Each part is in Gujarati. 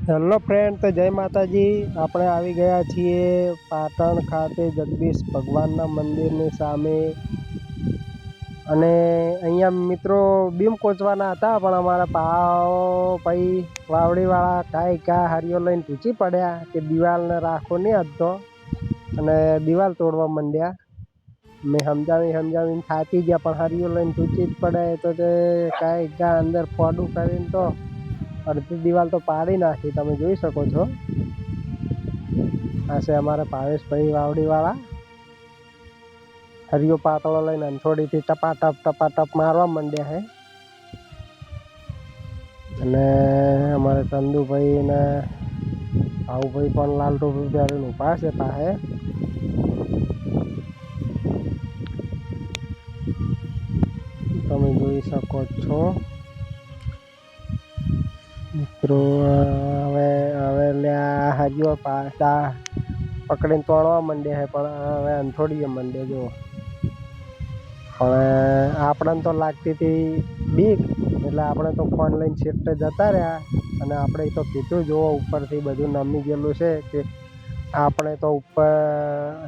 હેલો ફ્રેન્ડ, તો જય માતાજી. આપણે આવી ગયા છીએ પાટણ ખાતે જગદીશ ભગવાનના મંદિરની સામે. અને અહીંયા મિત્રો બીમ કોચવાના હતા, પણ અમારા ભાઈ વાવડીવાળા ઘા હરિયો લઈને પૂછી પડ્યા કે દિવાલને રાખો નહીં હતો, અને દિવાલ તોડવા માંડ્યા. મેં સમજાવીને થાકી ગયા, પણ હરિયો લઈને પૂછી જ પડે તો તે ઘા અંદર ફોડું કરીને તો અડધી દિવાલ તો પાડી નાખી. તમે જોઈ શકો છો. આ છે અમારા ભાવેશભાઈ વાવડીવાળા. હરિયો પાતળો લઈને અંથોડીથી ટપાટપ મારવા માંડ્યા છે. અને અમારે ચંદુભાઈ ને ભાઉભાઈ પણ લાલ ટોપી પહેરીને ઊભા છે પાસે. તમે જોઈ શકો છો મિત્રો. હવે હરિયો પાછા પકડીને તોડવા માંડ્યા છે, પણ હવે અંથોડીએ માંડે જો. પણ આપણને તો લાગતી હતી બીક, એટલે આપણે તો ફોન લઈને છેટે જતા રહ્યા. અને આપણે તો કીધું જુઓ ઉપરથી બધું નમી ગયેલું છે, કે આપણે તો ઉપર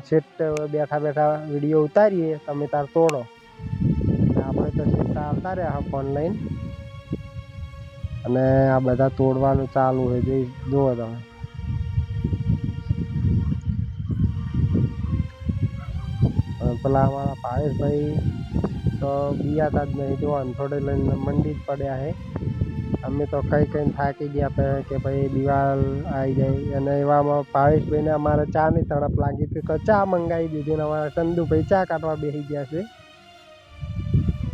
છેટે બેઠા વિડીયો ઉતારીએ, તમે તાર તોડો. આપણે તો છેટે આવતા રહ્યા ફોન લઈને, અને આ બધા તોડવાનું ચાલુ છે. જુઓ તમે. પેલા અમારા ભાવેશભાઈ તો બીયાતા જ નહીં, જો અંથોડે લઈને મંડી જ પડ્યા છે. અમે તો કઈ થાકી ગયા કે ભાઈ દિવાલ આવી જાય. અને એવામાં ભાવેશભાઈને અમારે ચાની તડપ લાગી હતી, તો ચા મંગાવી દીધી. ને અમારા ચંદુભાઈ ચા કાઢવા બેસી ગયા છે.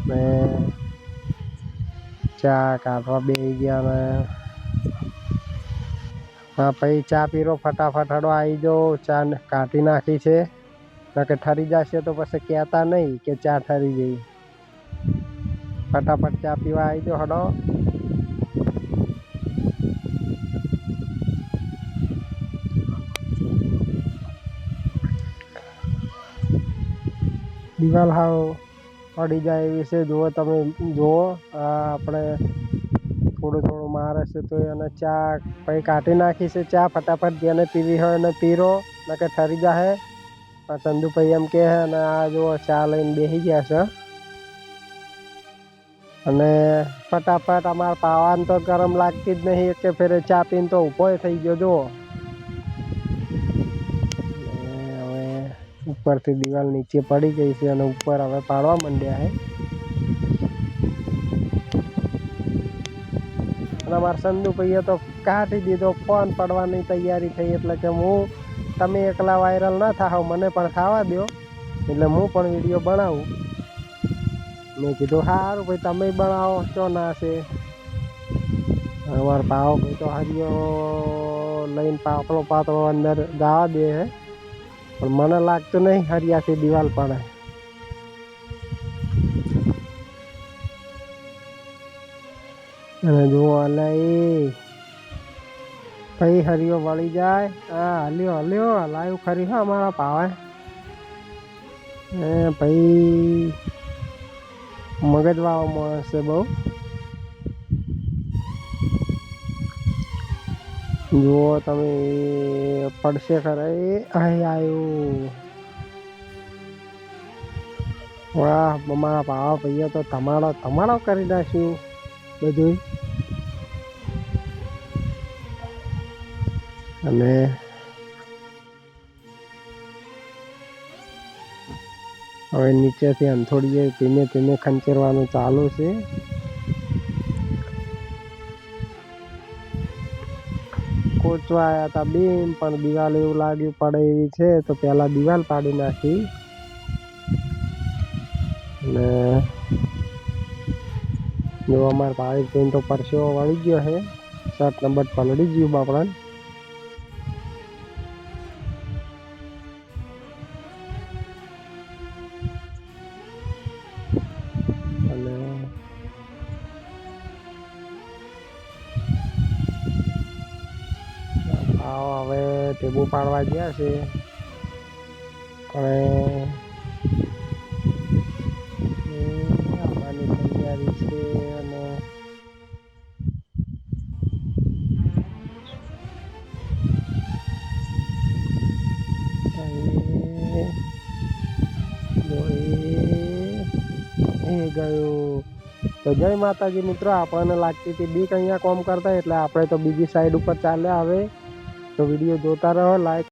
ને ચા કાઢવા બેસી ગયા ને હા ભાઈ ચા પીરો ફટાફટ. હડો આવી જાઓ, ચા કાઢી નાખી છે. કે ઠરી જશે તો પછી કહેતા નહીં કે ચા ઠરી ગઈ. ફટાફટ ચા પીવા આવી જાઓ, હડો. દિવાલ હાવ પડી જાય એવી છે. જુઓ તમે, જુઓ આપણે થોડું મારે છે તો એને ચા પછી કાઢી નાખી છે. ચા ફટાફટ જેને પીવી હોય એને પીરો, કે ઠરી જાય. ચંદુભાઈ એમ કે છે. અને આ જુઓ ચા લઈને બેસી ગયા છે. અને ફટાફટ અમારા પાવાને તો ગરમ લાગતી જ નહીં, કે ફેરે ચા પીને તો ઊભો થઈ ગયો. જુઓ હવે ઉપરથી દિવાલ નીચે પડી ગઈ છે, અને ઉપર હવે પાડવા માંડ્યા છે. અને અમારા ચંદુભાઈએ તો કાઢી દીધો. ફોન પડવાની તૈયારી થઈ, એટલે કે તમે એકલા વાયરલ ના થાવ, મને પણ થવા દો, એટલે હું પણ વિડીયો બનાવું. મેં કીધું સારું ભાઈ, તમે બનાવો, શું ના છે. અમારા ભાઈ તો હરિયો લઈને પાતળો અંદર જવા દે છે, પણ મને લાગતું નહીં હરિયાથી દિવાલ પડે. અને જુઓ એટલે એ ભાઈ હરિયો વળી જાય. હા હલ્યો હલાયું ખરી. હા અમારા ભાવે ભાઈ મગજ વાળો માણસ છે બહુ. જુઓ તમે, પડશે ખરે. અહીં આવ્યું. વાહ, અમારા ભાવા ભાઈએ તો ધમાડો કરી નાખ્યું બધું. અને હવે નીચેથી અંથોડીએ ધીમે ખંચેરવાનું ચાલુ છે. કોચવા આવ્યા હતા બીમ, પણ દિવાલ એવું લાગ્યું પડે એવી છે, તો પેલા દિવાલ પાડી નાખી. અને જો અમારા ભાવેશભાઈ તો પરસેવો વળી ગયો છે. શર્ટ નંબર પલળી ગયું બાપડા. અને હવે ટેબુ પાડવા ગયા છે. પણ આવવાની તૈયારી છે. અને બેસી ગયો. તો જય માતાજી મિત્રો, આપણને લાગતી હતી બીક અહીંયા કોમ કરતા, એટલે આપણે તો બીજી સાઈડ ઉપર ચાલ્યા. હવે તો વિડીયો જોતા રહો, લાઈક